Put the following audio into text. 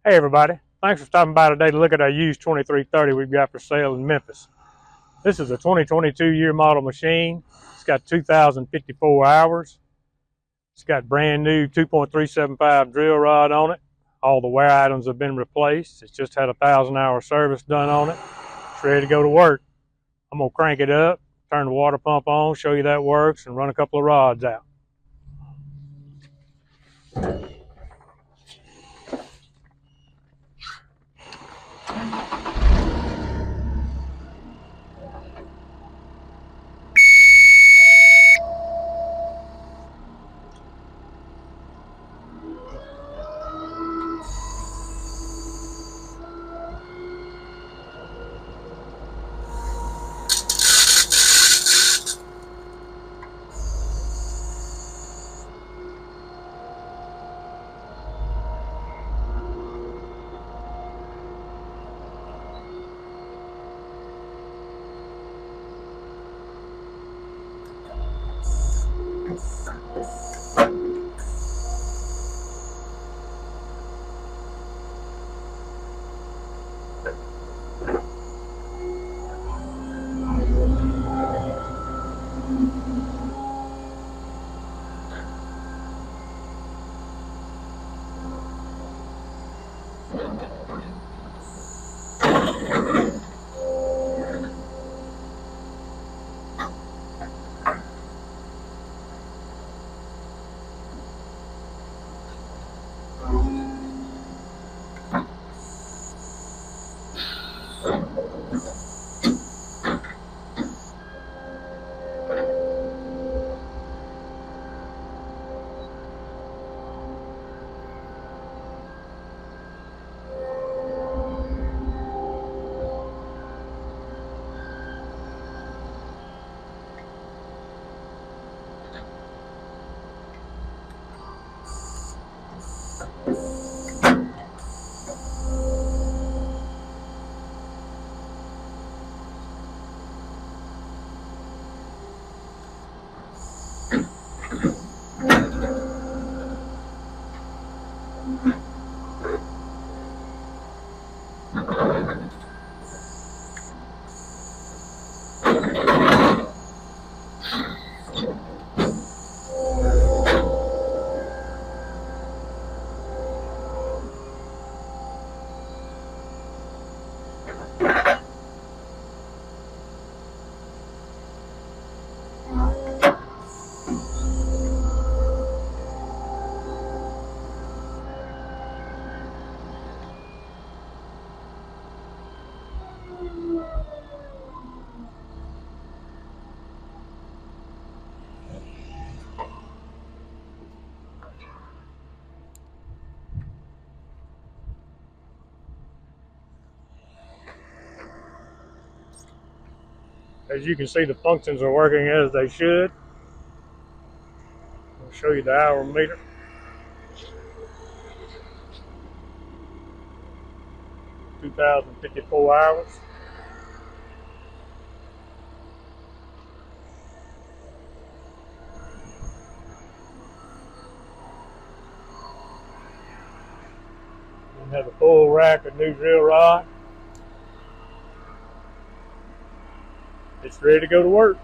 Hey everybody, thanks for stopping by today to look at our used 2330 we've got for sale in Memphis. This is a 2022 year model machine. It's got 2,054 hours. It's got brand new 2.375 drill rod on it. All the wear items have been replaced. It's just had a 1,000-hour service done on it. It's ready to go to work. I'm gonna crank it up, turn the water pump on, show you that works, and run a couple of rods out. As you can see, the functions are working as they should. I'll show you the hour meter. (2,054 hours). We have a full rack of new drill rod. It's ready to go to work.